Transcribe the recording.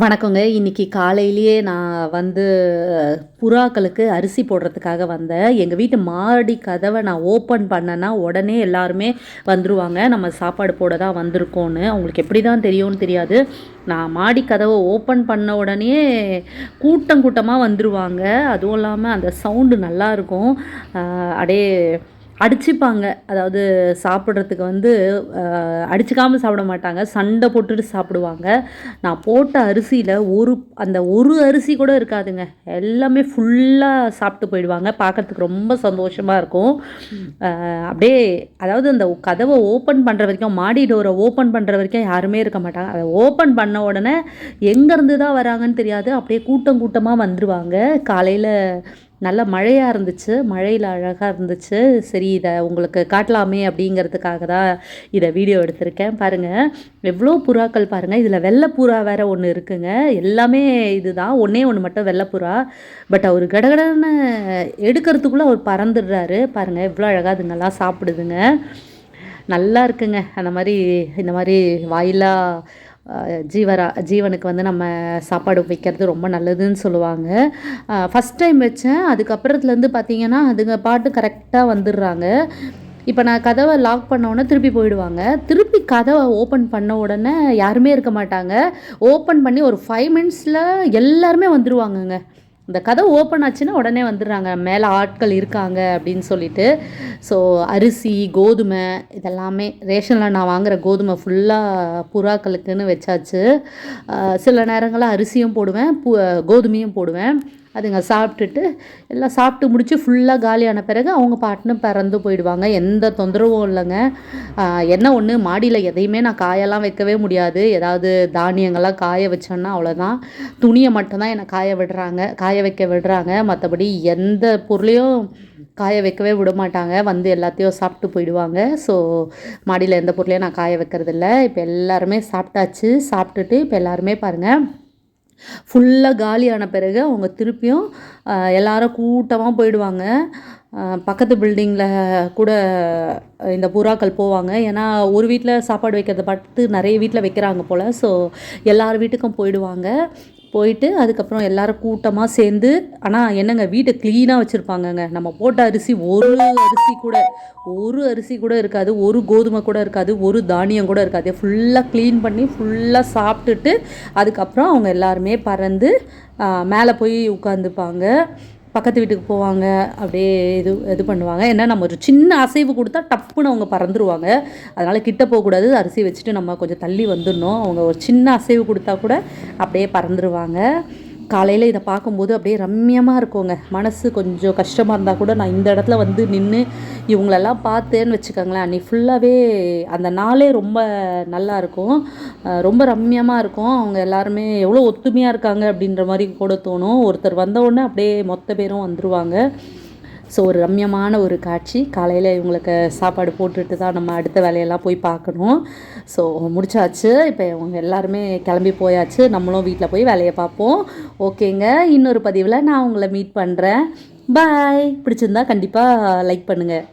வணக்கங்க. இன்னைக்கு காலையிலேயே நான் புறாக்களுக்கு அரிசி போடுறதுக்காக வந்தேன். எங்க வீட்டு மாடி கதவ நான் ஓப்பன் பண்ணேன்னா, உடனே எல்லாருமே வந்துருவாங்க. நம்ம சாப்பாடு போட தான் வந்திருக்கோன்னு. அவங்களுக்கு எப்படி தான் தெரியும்னு தெரியாது. நான் மாடி கதவ ஓப்பன் பண்ண உடனேயே கூட்டம் கூட்டமா வந்துருவாங்க. அதுவும் இல்லாம அந்த சவுண்டு நல்லாயிருக்கும். அப்படியே அடிச்சுப்பாங்க. அதாவது சாப்பிட்றதுக்கு அடிச்சுக்காம சாப்பிட மாட்டாங்க. சண்டை போட்டுட்டு சாப்பிடுவாங்க. நான் போட்ட அரிசியில அந்த ஒரு அரிசி கூட இருக்காதுங்க. எல்லாமே ஃபுல்லா சாப்பிட்டு போயிடுவாங்க. பார்க்கறதுக்கு ரொம்ப சந்தோஷமா இருக்கும். அப்படியே அதாவது அந்த கதவ ஓப்பன் பண்ற வரைக்கும், மாடி டோர ஓப்பன் பண்ற வரைக்கும் யாருமே இருக்க மாட்டாங்க. அத ஓப்பன் பண்ண உடனே எங்கேருந்து தான் வராங்கன்னு தெரியாது. அப்படியே கூட்டம் கூட்டமா வந்துருவாங்க. காலையில நல்ல மழையா இருந்துச்சு. மழையில அழகா இருந்துச்சு. சரி இத உங்களுக்கு காட்டலாமே அப்படிங்கிறதுக்காக தான் இத வீடியோ எடுத்திருக்கேன். பாருங்க, எவ்வளோ புறாக்கள் பாருங்க. இதில வெள்ள புறா வேற ஒண்ணு இருக்குங்க. எல்லாமே இதுதான். ஒண்ணே ஒண்ணு மட்டும் வெள்ள புறா. பட் அவரு கடகடன்னு எடுக்கிறதுக்குள்ள அவர் பறந்துடுறாரு. பாருங்க எவ்வளோ அழகா அதுங்கலாம் சாப்பிடுதுங்க. நல்லா இருக்குங்க. இந்த மாரி வாயில்லா ஜீவனுக்கு நம்ம சாப்பாடு வைக்கிறது ரொம்ப நல்லதுன்னு சொல்லுவாங்க. ஃபஸ்ட் டைம் வச்சேன். அதுக்கப்புறத்துலேருந்து பார்த்தீங்கன்னா, அதுங்க பாட்டு கரெக்டாக வந்துடுறாங்க. இப்போ நான் கதவை லாக் பண்ண உடனே திருப்பி போயிடுவாங்க. திருப்பி கதவை ஓப்பன் பண்ண உடனே யாருமே இருக்க மாட்டாங்க. ஓப்பன் பண்ணி ஒரு 5 மினிட்ஸில் எல்லாருமே வந்துருவாங்கங்க. இந்த கதவு ஓப்பன் ஆச்சுன்னா உடனே வந்துடுறாங்க. மேலே ஆட்கள் இருக்காங்க அப்படின்னு சொல்லிட்டு. ஸோ அரிசி, கோதுமை இதெல்லாமே ரேஷனில் நான் வாங்குகிற கோதுமை ஃபுல்லாக புறாக்களுக்குன்னு வச்சாச்சு. சில நேரங்களில் அரிசியும் போடுவேன், கோதுமையும் போடுவேன். அதுங்க சாப்பிட்டுட்டு எல்லாம் சாப்பிட்டு முடித்து ஃபுல்லாக காலியான பிறகு அவங்க பாட்டுன்னு பறந்து போயிடுவாங்க. எந்த தொந்தரவும் இல்லைங்க. என்ன ஒன்று, மாடியில் எதையுமே நான் காயெல்லாம் வைக்கவே முடியாது. ஏதாவது தானியங்கள்லாம் காய வச்சோன்னா அவ்வளோதான். துணியை மட்டும்தான் என்னை காய வைக்க விடுறாங்க. மற்றபடி எந்த பொருளையும் காய வைக்கவே விட மாட்டாங்க. எல்லாத்தையும் சாப்பிட்டு போயிடுவாங்க. ஸோ மாடியில் எந்த பொருளையும் நான் காய வைக்கிறதில்ல. இப்போ எல்லாருமே சாப்பிட்டாச்சு. சாப்பிட்டுட்டு இப்போ எல்லாருமே பாருங்கள் ஃபுல்லாக காலியான பிறகு அவங்க திருப்பியும் எல்லாரும் கூட்டமாக போயிடுவாங்க. பக்கத்து பில்டிங்கில் கூட இந்த புறாக்கள் போவாங்க. ஏன்னா ஒரு வீட்டில் சாப்பாடு வைக்கிறத பார்த்து நிறைய வீட்டில் வைக்கிறாங்க போல். ஸோ எல்லார் வீட்டுக்கும் போயிடுவாங்க. போயிட்டு அதுக்கப்புறம் எல்லாரும் கூட்டமாக சேர்ந்து, ஆனால் என்னங்க வீட்டை க்ளீனாக வச்சுருப்பாங்கங்க. நம்ம போட்ட அரிசி ஒரு அரிசி கூட இருக்காது, ஒரு கோதுமை கூட இருக்காது, ஒரு தானியம் கூட இருக்காது. ஃபுல்லாக க்ளீன் பண்ணி ஃபுல்லாக சாப்பிட்டுட்டு அதுக்கப்புறம் அவங்க எல்லாருமே பறந்து மேலே போய் உட்காந்துப்பாங்க. பக்கத்து வீட்டுக்கு போவாங்க. அப்படியே இது பண்ணுவாங்க. ஏன்னா நம்ம ஒரு சின்ன அசைவு கொடுத்தா டப்புன்னு அவங்க பறந்துருவாங்க. அதனால் கிட்ட போகக்கூடாது. அரிசி வச்சுட்டு நம்ம கொஞ்சம் தள்ளி வந்துடணும். அவங்க ஒரு சின்ன அசைவு கொடுத்தா கூட அப்படியே பறந்துருவாங்க. காலையில் இதை பார்க்கும்போது அப்படியே ரம்மியமாக இருக்குங்க. மனசு கொஞ்சம் கஷ்டமாக இருந்தால் கூட நான் இந்த இடத்துல நின்று இவங்களெல்லாம் பார்த்தேன்னு வச்சுக்கோங்களேன், அன்றைக்கி ஃபுல்லாகவே அந்த நாளே ரொம்ப நல்லாயிருக்கும். ரொம்ப ரம்மியமாக இருக்கும். அவங்க எல்லாருமே எவ்வளோ ஒத்துமையாக இருக்காங்க அப்படின்ற மாதிரி கூட தோணும். ஒருத்தர் வந்தவுடனே அப்படியே மொத்த பேரும் வந்துருவாங்க. ஸோ ஒரு ரம்மியமான ஒரு காட்சி. காலையில் இவங்களுக்கு சாப்பாடு போட்டுட்டு தான் நம்ம அடுத்த வேலையெல்லாம் போய் பார்க்கணும். ஸோ முடிச்சாச்சு. இப்போ இவங்க எல்லாருமே கிளம்பி போயாச்சு. நம்மளும் வீட்டில் போய் வேலையை பார்ப்போம். ஓகேங்க, இன்னொரு பதிவில் நான் உங்களை மீட் பண்ணுறேன். பாய். பிடிச்சிருந்தா கண்டிப்பாக லைக் பண்ணுங்கள்.